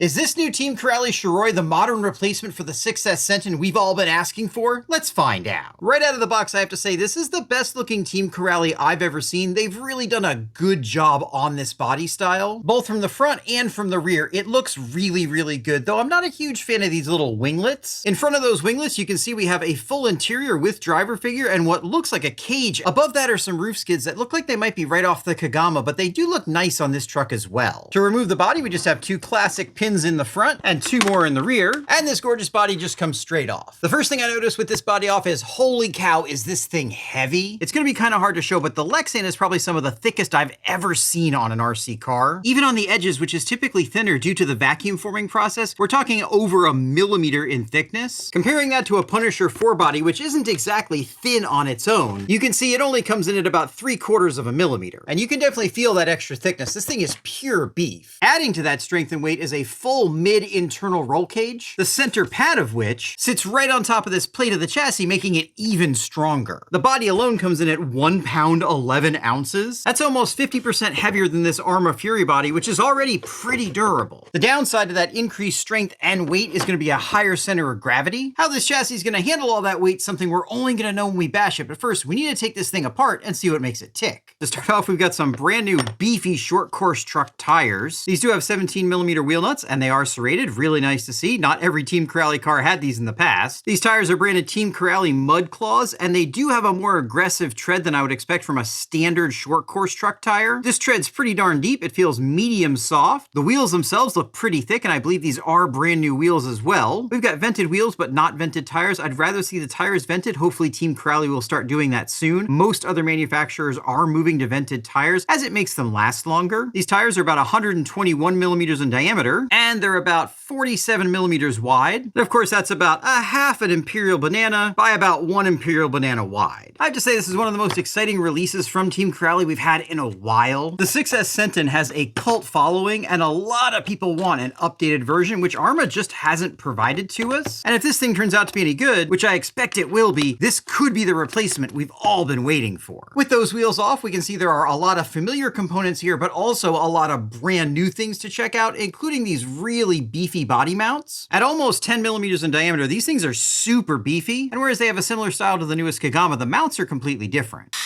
Is this new Team Corally Shiroi the modern replacement for the 6S Senton we've all been asking for? Let's find out. Right out of the box, I have to say, this is the best looking Team Corally I've ever seen. They've really done a good job on this body style, both from the front and from the rear. It looks really, really good, though I'm not a huge fan of these little winglets. In front of those winglets, you can see we have a full interior with driver figure and what looks like a cage. Above that are some roof skids that look like they might be right off the Kagama, but they do look nice on this truck as well. To remove the body, we just have two classic pins in the front and two more in the rear, and this gorgeous body just comes straight off. The first thing I noticed with this body off is, holy cow, is this thing heavy? It's gonna be kind of hard to show, but the Lexan is probably some of the thickest I've ever seen on an RC car. Even on the edges, which is typically thinner due to the vacuum forming process, we're talking over a millimeter in thickness. Comparing that to a Punisher 4 which isn't exactly thin on its own, you can see it only comes in at about 3/4 of a millimeter. And you can definitely feel that extra thickness. This thing is pure beef. Adding to that strength and weight is a full mid-internal roll cage, the center pad of which sits right on top of this plate of the chassis, making it even stronger. The body alone comes in at 1 pound 11 ounces. That's almost 50% heavier than this Arrma Fury body, which is already pretty durable. The downside to that increased strength and weight is going to be a higher center of gravity. How this chassis is going to handle all that weight is something we're only going to know when we bash it, but first we need to take this thing apart and see what makes it tick. To start off, we've got some brand new beefy short course truck tires. These do have 17mm wheel nuts and they are serrated, really nice to see. Not every Team Corally car had these in the past. These tires are branded Team Corally Mud Claws, and they do have a more aggressive tread than I would expect from a standard short course truck tire. This tread's pretty darn deep. It feels medium soft. The wheels themselves look pretty thick, and I believe these are brand new wheels as well. We've got vented wheels, but not vented tires. I'd rather see the tires vented. Hopefully Team Corally will start doing that soon. Most other manufacturers are moving to vented tires as it makes them last longer. These tires are about 121mm in diameter, and they're about 47mm wide. And of course, that's about a half an Imperial Banana by about 1 Imperial Banana wide. I have to say this is one of the most exciting releases from Team Corally we've had in a while. The 6S Senton has a cult following, and a lot of people want an updated version, which Arrma just hasn't provided to us. And if this thing turns out to be any good, which I expect it will be, this could be the replacement we've all been waiting for. With those wheels off, we can see there are a lot of familiar components here, but also a lot of brand new things to check out, including these really beefy body mounts. At almost 10mm in diameter, these things are super beefy, and whereas they have a similar style to the newest Kagama, the mounts are completely different.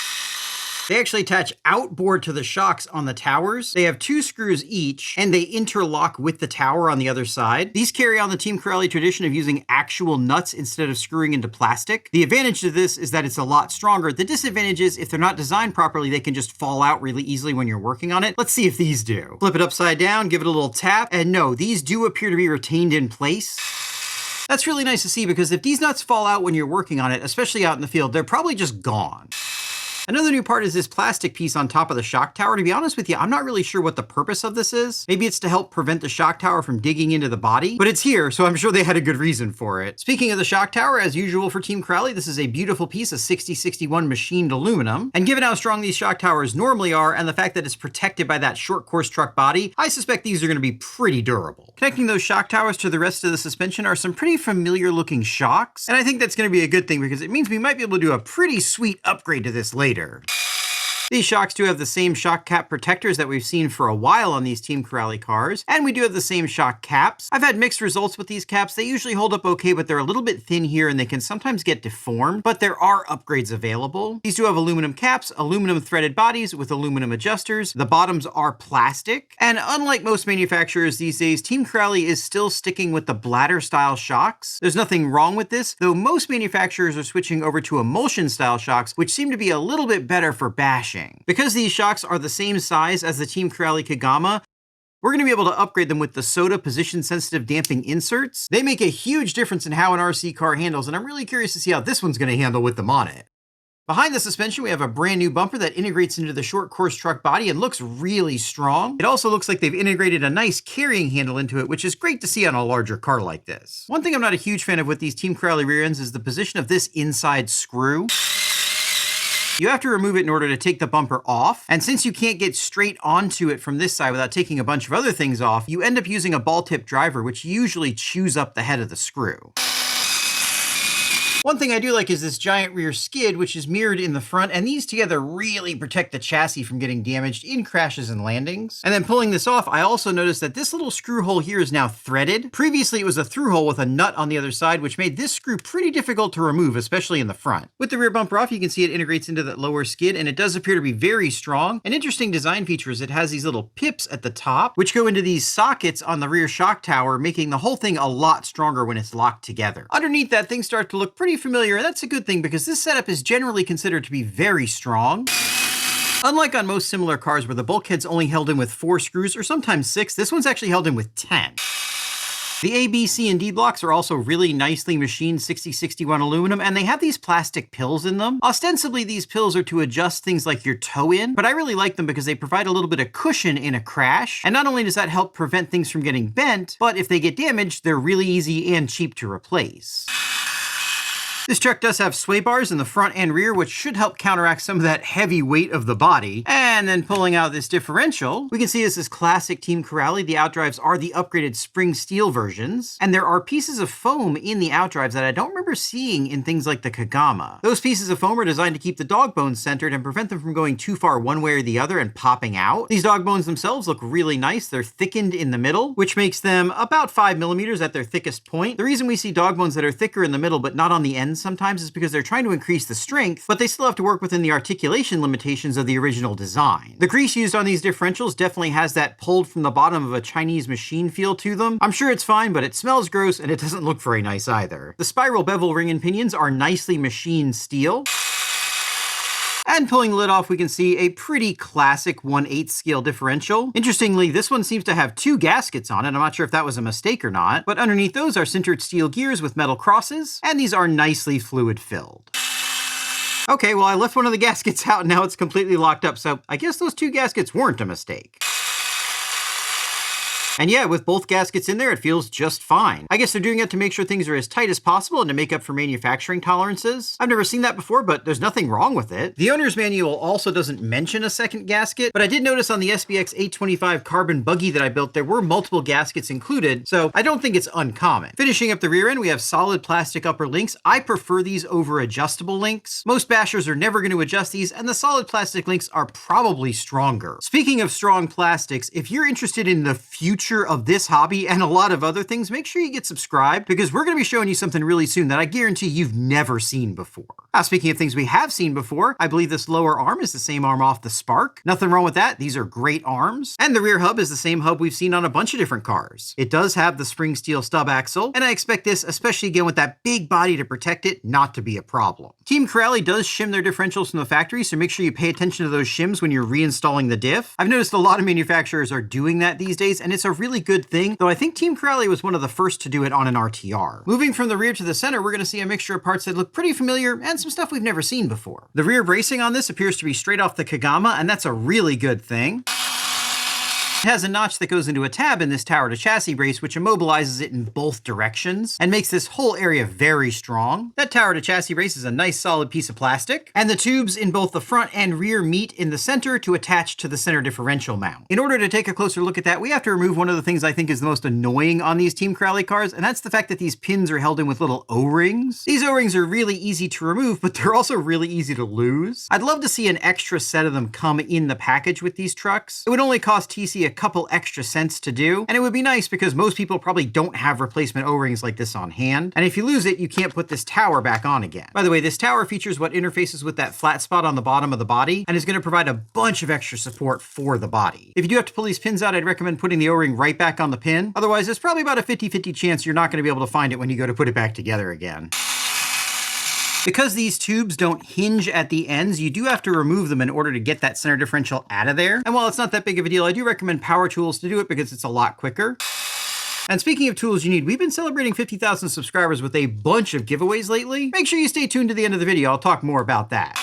They actually attach outboard to the shocks on the towers. They have 2 screws each, and they interlock with the tower on the other side. These carry on the Team Corally tradition of using actual nuts instead of screwing into plastic. The advantage to this is that it's a lot stronger. The disadvantage is if they're not designed properly, they can just fall out really easily when you're working on it. Let's see if these do. Flip it upside down, give it a little tap, and no, these do appear to be retained in place. That's really nice to see because if these nuts fall out when you're working on it, especially out in the field, they're probably just gone. Another new part is this plastic piece on top of the shock tower. To be honest with you, I'm not really sure what the purpose of this is. Maybe it's to help prevent the shock tower from digging into the body, but it's here, so I'm sure they had a good reason for it. Speaking of the shock tower, as usual for Team Corally, this is a beautiful piece of 6061 machined aluminum. And given how strong these shock towers normally are, and the fact that it's protected by that short course truck body, I suspect these are going to be pretty durable. Connecting those shock towers to the rest of the suspension are some pretty familiar looking shocks, and I think that's going to be a good thing because it means we might be able to do a pretty sweet upgrade to this later. These shocks do have the same shock cap protectors that we've seen for a while on these Team Corally cars, and we do have the same shock caps. I've had mixed results with these caps. They usually hold up okay, but they're a little bit thin here and they can sometimes get deformed, but there are upgrades available. These do have aluminum caps, aluminum threaded bodies with aluminum adjusters. The bottoms are plastic, and unlike most manufacturers these days, Team Corally is still sticking with the bladder style shocks. There's nothing wrong with this, though most manufacturers are switching over to emulsion style shocks, which seem to be a little bit better for bashing. Because these shocks are the same size as the Team Corally Kagama, we're going to be able to upgrade them with the Soda position-sensitive damping inserts. They make a huge difference in how an RC car handles, and I'm really curious to see how this one's going to handle with them on it. Behind the suspension, we have a brand new bumper that integrates into the short course truck body and looks really strong. It also looks like they've integrated a nice carrying handle into it, which is great to see on a larger car like this. One thing I'm not a huge fan of with these Team Corally rear ends is the position of this inside screw. You have to remove it in order to take the bumper off, and since you can't get straight onto it from this side without taking a bunch of other things off, you end up using a ball tip driver, which usually chews up the head of the screw. One thing I do like is this giant rear skid, which is mirrored in the front, and these together really protect the chassis from getting damaged in crashes and landings. And then pulling this off, I also noticed that this little screw hole here is now threaded. Previously, it was a through hole with a nut on the other side, which made this screw pretty difficult to remove, especially in the front. With the rear bumper off, you can see it integrates into that lower skid, and it does appear to be very strong. An interesting design feature is it has these little pips at the top, which go into these sockets on the rear shock tower, making the whole thing a lot stronger when it's locked together. Underneath that, things start to look pretty familiar, and that's a good thing because this setup is generally considered to be very strong. Unlike on most similar cars where the bulkhead's only held in with 4 screws or sometimes 6, this one's actually held in with 10. The A, B, C, and D blocks are also really nicely machined 6061 aluminum, and they have these plastic pills in them. Ostensibly, these pills are to adjust things like your toe in, but I really like them because they provide a little bit of cushion in a crash. And not only does that help prevent things from getting bent, but if they get damaged, they're really easy and cheap to replace. This truck does have sway bars in the front and rear, which should help counteract some of that heavy weight of the body. And then pulling out this differential, we can see this is classic Team Corally. The outdrives are the upgraded spring steel versions. And there are pieces of foam in the outdrives that I don't remember seeing in things like the Kagama. Those pieces of foam are designed to keep the dog bones centered and prevent them from going too far one way or the other and popping out. These dog bones themselves look really nice. They're thickened in the middle, which makes them about 5 millimeters at their thickest point. The reason we see dog bones that are thicker in the middle but not on the ends sometimes is because they're trying to increase the strength, but they still have to work within the articulation limitations of the original design. The grease used on these differentials definitely has that pulled from the bottom of a Chinese machine feel to them. I'm sure it's fine, but it smells gross and it doesn't look very nice either. The spiral bevel ring and pinions are nicely machined steel. And pulling the lid off, we can see a pretty classic 1/8 scale differential. Interestingly, this one seems to have 2 gaskets on it. I'm not sure if that was a mistake or not, but underneath those are sintered steel gears with metal crosses, and these are nicely fluid filled. Okay, well, I left one of the gaskets out and now it's completely locked up, so I guess those 2 gaskets weren't a mistake. And yeah, with both gaskets in there, it feels just fine. I guess they're doing it to make sure things are as tight as possible and to make up for manufacturing tolerances. I've never seen that before, but there's nothing wrong with it. The owner's manual also doesn't mention a second gasket, but I did notice on the SBX 825 carbon buggy that I built, there were multiple gaskets included, so I don't think it's uncommon. Finishing up the rear end, we have solid plastic upper links. I prefer these over adjustable links. Most bashers are never going to adjust these, and the solid plastic links are probably stronger. Speaking of strong plastics, if you're interested in the future of this hobby and a lot of other things, make sure you get subscribed because we're going to be showing you something really soon that I guarantee you've never seen before. Speaking of things we have seen before, I believe this lower arm is the same arm off the Spark. Nothing wrong with that. These are great arms. And the rear hub is the same hub we've seen on a bunch of different cars. It does have the spring steel stub axle, and I expect this, especially again with that big body to protect it, not to be a problem. Team Corally does shim their differentials from the factory, so make sure you pay attention to those shims when you're reinstalling the diff. I've noticed a lot of manufacturers are doing that these days, and it's a really good thing, though I think Team Corally was one of the first to do it on an RTR. Moving from the rear to the center, we're going to see a mixture of parts that look pretty familiar and some stuff we've never seen before. The rear bracing on this appears to be straight off the Kagama, and that's a really good thing. It has a notch that goes into a tab in this tower to chassis brace, which immobilizes it in both directions and makes this whole area very strong. That tower to chassis brace is a nice solid piece of plastic, and the tubes in both the front and rear meet in the center to attach to the center differential mount. In order to take a closer look at that, we have to remove one of the things I think is the most annoying on these Team Corally cars, and that's the fact that these pins are held in with little O-rings. These O-rings are really easy to remove, but they're also really easy to lose. I'd love to see an extra set of them come in the package with these trucks. It would only cost TC a couple extra cents to do, and it would be nice because most people probably don't have replacement O-rings like this on hand, and if you lose it, you can't put this tower back on again. By the way, this tower features what interfaces with that flat spot on the bottom of the body and is going to provide a bunch of extra support for the body. If you do have to pull these pins out, I'd recommend putting the O-ring right back on the pin. Otherwise, there's probably about a 50-50 chance you're not going to be able to find it when you go to put it back together again. Because these tubes don't hinge at the ends, you do have to remove them in order to get that center differential out of there. And while it's not that big of a deal, I do recommend power tools to do it because it's a lot quicker. And speaking of tools you need, we've been celebrating 50,000 subscribers with a bunch of giveaways lately. Make sure you stay tuned to the end of the video. I'll talk more about that.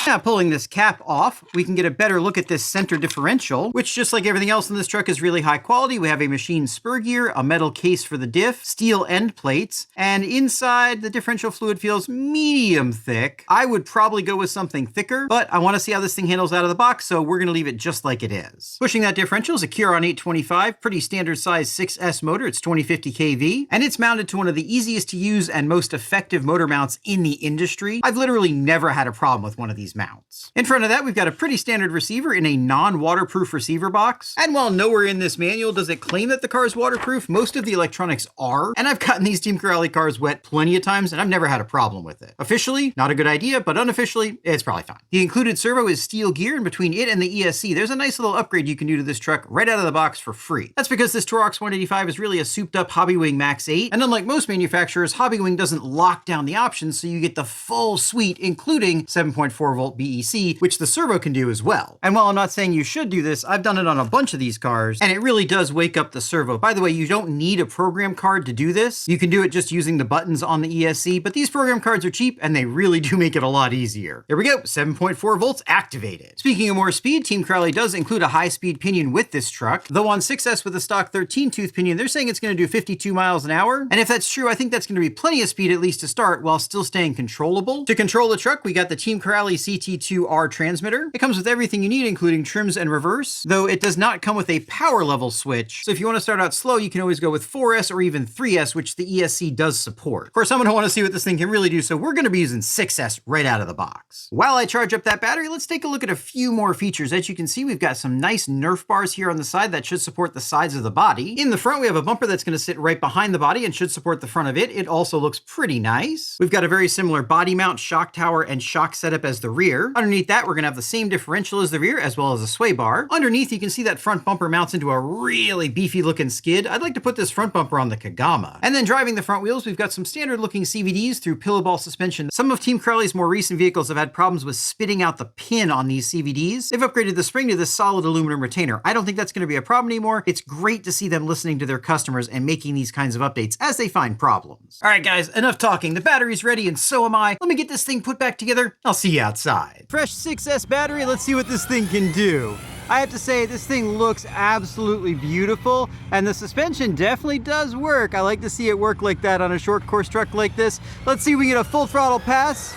Now, pulling this cap off, we can get a better look at this center differential, which, just like everything else in this truck, is really high quality. We have a machined spur gear, a metal case for the diff, steel end plates, and inside the differential fluid feels medium thick. I would probably go with something thicker, but I want to see how this thing handles out of the box, so we're going to leave it just like it is. Pushing that differential is a Curon 825, pretty standard size 6S motor. It's 2050 kV, and it's mounted to one of the easiest to use and most effective motor mounts in the industry. I've literally never had a problem with one of these mounts. In front of that, we've got a pretty standard receiver in a non-waterproof receiver box. And while nowhere in this manual does it claim that the car is waterproof, most of the electronics are. And I've gotten these Team Corally cars wet plenty of times, and I've never had a problem with it. Officially, not a good idea, but unofficially, it's probably fine. The included servo is steel gear, and between it and the ESC, there's a nice little upgrade you can do to this truck right out of the box for free. That's because this Torox 185 is really a souped-up Hobbywing Max 8, and unlike most manufacturers, Hobbywing doesn't lock down the options, so you get the full suite, including 7.4 volt BEC, which the servo can do as well. And while I'm not saying you should do this, I've done it on a bunch of these cars, and it really does wake up the servo. By the way, you don't need a program card to do this. You can do it just using the buttons on the ESC, but these program cards are cheap, and they really do make it a lot easier. There we go, 7.4 volts activated. Speaking of more speed, Team Corally does include a high-speed pinion with this truck, though on 6S with a stock 13-tooth pinion, they're saying it's going to do 52 miles an hour, and if that's true, I think that's going to be plenty of speed at least to start while still staying controllable. To control the truck, we got the Team Corally CT2R transmitter. It comes with everything you need, including trims and reverse, though it does not come with a power level switch, so if you want to start out slow, you can always go with 4S or even 3S, which the ESC does support. Of course, I'm going to want to see what this thing can really do, so we're going to be using 6S right out of the box. While I charge up that battery, let's take a look at a few more features. As you can see, we've got some nice Nerf bars here on the side that should support the sides of the body. In the front, we have a bumper that's going to sit right behind the body and should support the front of it. It also looks pretty nice. We've got a very similar body mount, shock tower, and shock setup as the rear. Underneath that, we're going to have the same differential as the rear, as well as a sway bar. Underneath, you can see that front bumper mounts into a really beefy looking skid. I'd like to put this front bumper on the Kagama. And then driving the front wheels, we've got some standard looking CVDs through pillow ball suspension. Some of Team Corally's more recent vehicles have had problems with spitting out the pin on these CVDs. They've upgraded the spring to this solid aluminum retainer. I don't think that's going to be a problem anymore. It's great to see them listening to their customers and making these kinds of updates as they find problems. All right, guys, enough talking. The battery's ready and so am I. Let me get this thing put back together. I'll see you outside. Fresh 6S battery. Let's see what this thing can do. I have to say, this thing looks absolutely beautiful, and the suspension definitely does work. I like to see it work like that on a short course truck like this. Let's see if we get a full throttle pass.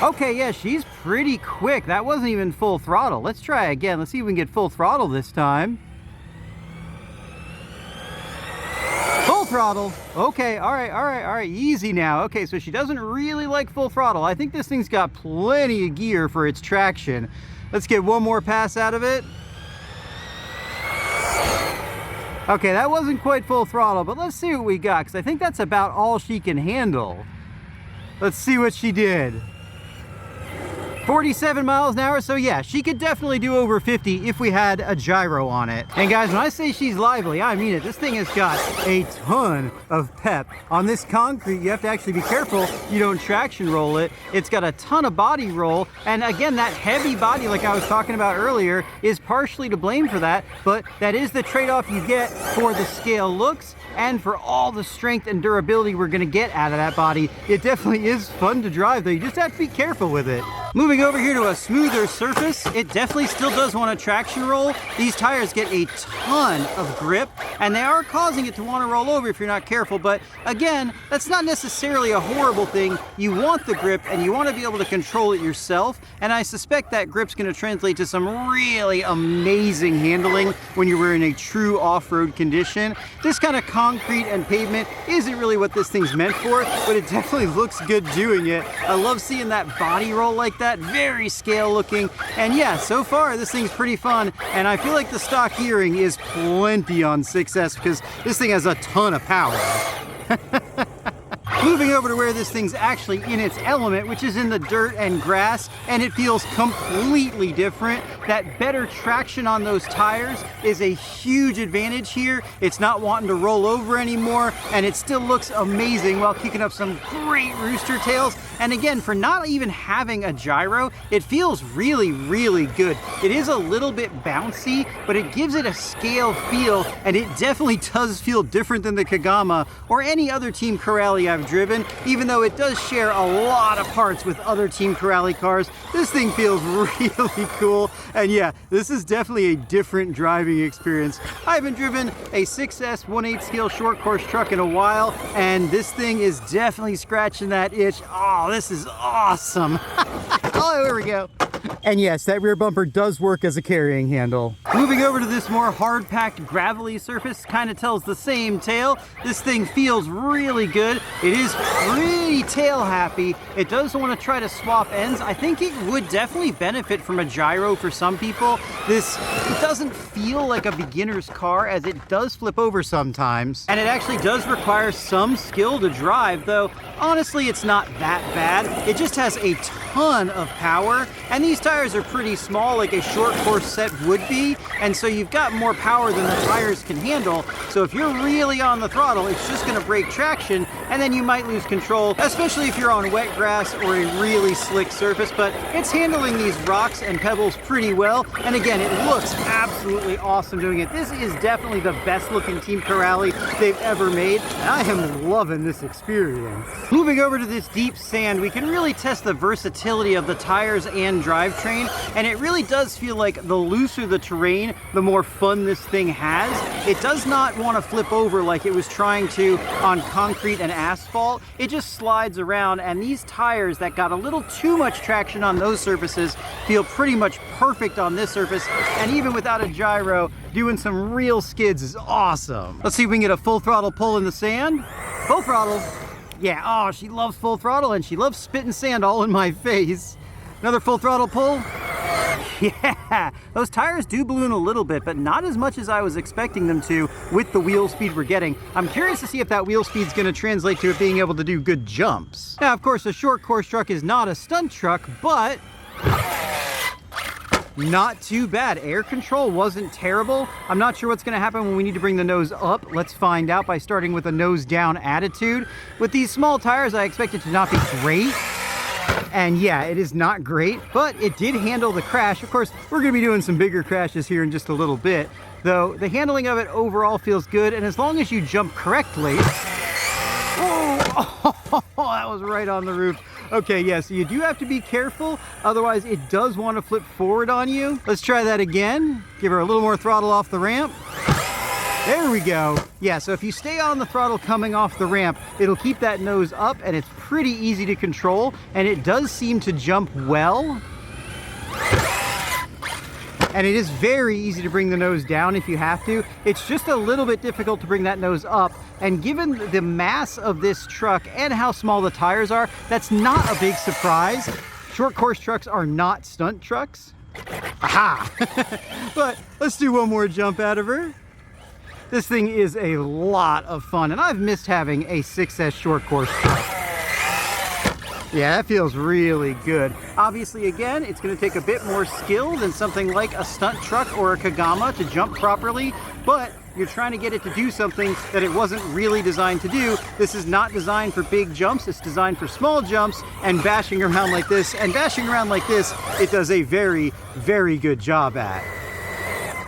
Okay, yeah, she's pretty quick. That wasn't even full throttle. Let's try again. Let's see if we can get full throttle this time. Full throttle. Okay, all right, easy now. Okay, so she doesn't really like full throttle. I think this thing's got plenty of gear for its traction. Let's get one more pass out of it. Okay, that wasn't quite full throttle, but let's see what we got, because I think that's about all she can handle. Let's see what she did. 47 miles an hour, so yeah, she could definitely do over 50 if we had a gyro on it. And guys, when I say she's lively, I mean it. This thing has got a ton of pep. On this concrete, you have to actually be careful you don't traction roll it. It's got a ton of body roll, and again, that heavy body, like I was talking about earlier, is partially to blame for that, but that is the trade-off you get for the scale looks and for all the strength and durability we're gonna get out of that body. It definitely is fun to drive, though. You just have to be careful with it. Moving over here to a smoother surface, it definitely still does want a traction roll. These tires get a ton of grip, and they are causing it to want to roll over if you're not careful, but again, that's not necessarily a horrible thing. You want the grip, and you want to be able to control it yourself, and I suspect that grip's going to translate to some really amazing handling when you're in a true off-road condition. This kind of concrete and pavement isn't really what this thing's meant for, but it definitely looks good doing it. I love seeing that body roll like that, very scale looking, and yeah, so far this thing's pretty fun, and I feel like the stock gearing is plenty on 6S because this thing has a ton of power. Moving over to where this thing's actually in its element, which is in the dirt and grass, and it feels completely different. That better traction on those tires is a huge advantage here. It's not wanting to roll over anymore, and it still looks amazing while kicking up some great rooster tails. And again, for not even having a gyro, it feels really, really good. It is a little bit bouncy, but it gives it a scale feel, and it definitely does feel different than the Kagama or any other Team Corally I've driven. driven, even though it does share a lot of parts with other Team Corally cars. This thing feels really cool. And yeah, this is definitely a different driving experience. I haven't driven a 6S 1/8 scale short course truck in a while, and this thing is definitely scratching that itch. Oh, this is awesome. Oh, here we go. And yes, that rear bumper does work as a carrying handle. Moving over to this more hard-packed, gravelly surface, kind of tells the same tale. This thing feels really good. It is pretty tail-happy. It does want to try to swap ends. I think it would definitely benefit from a gyro for some people. It doesn't feel like a beginner's car, as it does flip over sometimes. And it actually does require some skill to drive, though honestly, it's not that bad. It just has a ton of power, and these tires are pretty small, like a short course set would be, and so you've got more power than the tires can handle. So if you're really on the throttle, it's just going to break traction, and then you might lose control, especially if you're on wet grass or a really slick surface. But it's handling these rocks and pebbles pretty well, and again, it looks absolutely awesome doing it. This is definitely the best looking Team Corally they've ever made, and I am loving this experience. Moving over to this deep sand, we can really test the versatility of the tires and drivetrain, and it really does feel like the looser the terrain, the more fun this thing has. It does not want to flip over like it was trying to on concrete and asphalt. It just slides around, and these tires that got a little too much traction on those surfaces feel pretty much perfect on this surface, and even without a gyro, doing some real skids is awesome. Let's see if we can get a full throttle pull in the sand. Full throttle. Yeah, oh, she loves full throttle, and she loves spitting sand all in my face. Another full throttle pull. Yeah, those tires do balloon a little bit, but not as much as I was expecting them to with the wheel speed we're getting. I'm curious to see if that wheel speed's going to translate to it being able to do good jumps. Now, of course, a short course truck is not a stunt truck, but not too bad. Air control wasn't terrible. I'm not sure what's going to happen when we need to bring the nose up. Let's find out by starting with a nose down attitude. With these small tires, I expect it to not be great. And yeah, it is not great, but it did handle the crash. Of course, we're going to be doing some bigger crashes here in just a little bit, though the handling of it overall feels good. And as long as you jump correctly... Oh, that was right on the roof. Okay, yeah, so you do have to be careful, otherwise it does want to flip forward on you. Let's try that again. Give her a little more throttle off the ramp. There we go. Yeah, so if you stay on the throttle coming off the ramp, it'll keep that nose up, and it's pretty easy to control, and it does seem to jump well. And it is very easy to bring the nose down if you have to. It's just a little bit difficult to bring that nose up. And given the mass of this truck and how small the tires are, that's not a big surprise. Short course trucks are not stunt trucks. Aha! But let's do one more jump out of her. This thing is a lot of fun, and I've missed having a 6S short course truck. Yeah, that feels really good. Obviously, again, it's going to take a bit more skill than something like a stunt truck or a Kagama to jump properly, but you're trying to get it to do something that it wasn't really designed to do. This is not designed for big jumps. It's designed for small jumps and bashing around like this. And bashing around like this, it does a very, very good job at.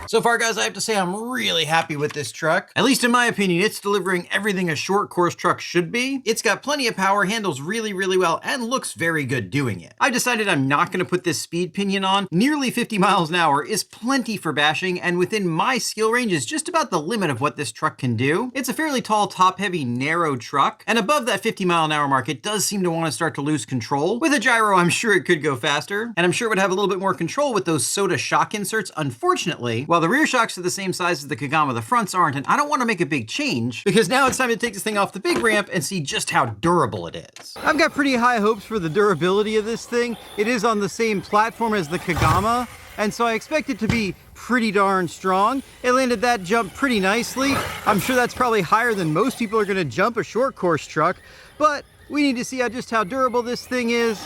So far, guys, I have to say I'm really happy with this truck. At least in my opinion, it's delivering everything a short course truck should be. It's got plenty of power, handles really, really well, and looks very good doing it. I decided I'm not going to put this speed pinion on. Nearly 50 miles an hour is plenty for bashing, and within my skill range is just about the limit of what this truck can do. It's a fairly tall, top-heavy, narrow truck, and above that 50 mile an hour mark, it does seem to want to start to lose control. With a gyro, I'm sure it could go faster, and I'm sure it would have a little bit more control with those soda shock inserts. Unfortunately, while the rear shocks are the same size as the Kagama, the fronts aren't, and I don't want to make a big change because now it's time to take this thing off the big ramp and see just how durable it is. I've got pretty high hopes for the durability of this thing. It is on the same platform as the Kagama, and so I expect it to be pretty darn strong. It landed that jump pretty nicely. I'm sure that's probably higher than most people are going to jump a short course truck, but we need to see just how durable this thing is.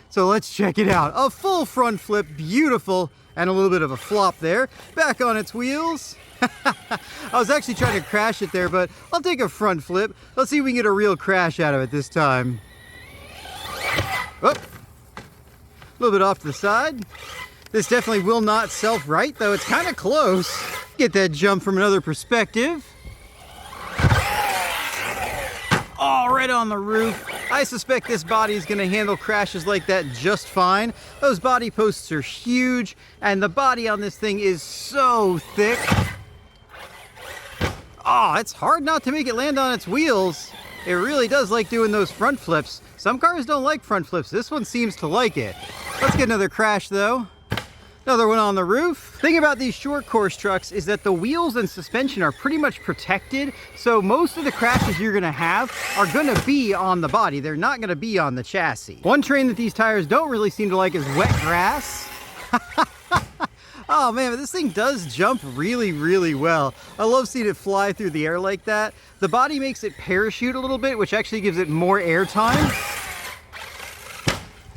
So let's check it out. A full front flip, beautiful. And a little bit of a flop there. Back on its wheels. I was actually trying to crash it there, but I'll take a front flip. Let's see if we can get a real crash out of it this time. Oh, a little bit off to the side. This definitely will not self-right, though it's kind of close. Get that jump from another perspective. Oh, right on the roof. I suspect this body is going to handle crashes like that just fine. Those body posts are huge, and the body on this thing is so thick. Oh, it's hard not to make it land on its wheels. It really does like doing those front flips. Some cars don't like front flips. This one seems to like it. Let's get another crash, though. Another one on the roof. Thing about these short course trucks is that the wheels and suspension are pretty much protected, so most of the crashes you're gonna have are gonna be on the body. They're not gonna be on the chassis. One terrain that these tires don't really seem to like is wet grass. Oh man, but this thing does jump really, really well. I love seeing it fly through the air like that. The body makes it parachute a little bit, which actually gives it more air time.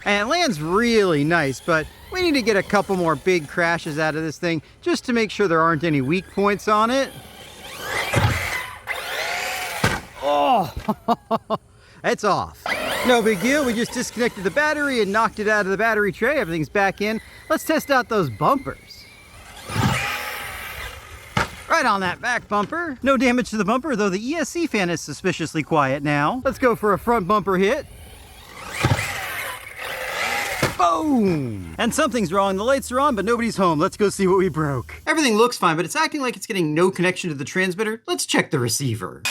And it lands really nice, but we need to get a couple more big crashes out of this thing just to make sure there aren't any weak points on it. Oh, it's off. No big deal, we just disconnected the battery and knocked it out of the battery tray. Everything's back in. Let's test out those bumpers. Right on that back bumper. No damage to the bumper, though the ESC fan is suspiciously quiet now. Let's go for a front bumper hit. Boom! And something's wrong. The lights are on, but nobody's home. Let's go see what we broke. Everything looks fine, but it's acting like it's getting no connection to the transmitter. Let's check the receiver.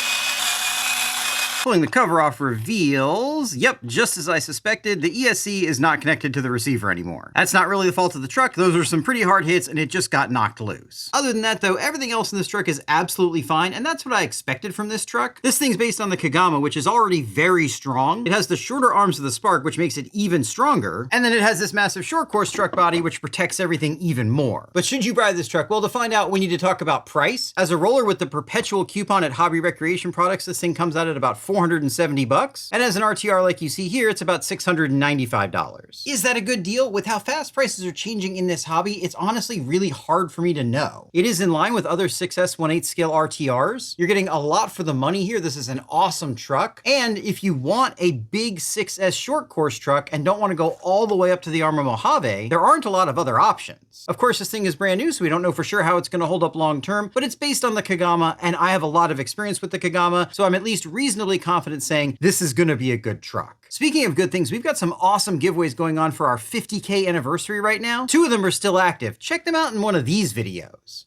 Pulling the cover off reveals, yep, just as I suspected, the ESC is not connected to the receiver anymore. That's not really the fault of the truck. Those are some pretty hard hits and it just got knocked loose. Other than that though, everything else in this truck is absolutely fine, and that's what I expected from this truck. This thing's based on the Kagama, which is already very strong. It has the shorter arms of the Spark, which makes it even stronger. And then it has this massive short course truck body, which protects everything even more. But should you buy this truck? Well, to find out, we need to talk about price. As a roller with the perpetual coupon at Hobby Recreation Products, this thing comes out at about $470, and as an RTR like you see here, it's about $695. Is that a good deal? With how fast prices are changing in this hobby, it's honestly really hard for me to know. It is in line with other 6S 1/8 scale RTRs. You're getting a lot for the money here. This is an awesome truck, and if you want a big 6S short course truck and don't want to go all the way up to the Arrma Mojave, there aren't a lot of other options. Of course, this thing is brand new, so we don't know for sure how it's going to hold up long term, but it's based on the Kagama, and I have a lot of experience with the Kagama, so I'm at least reasonably confident saying this is going to be a good truck. Speaking of good things, we've got some awesome giveaways going on for our 50K anniversary right now. 2 of them are still active. Check them out in one of these videos.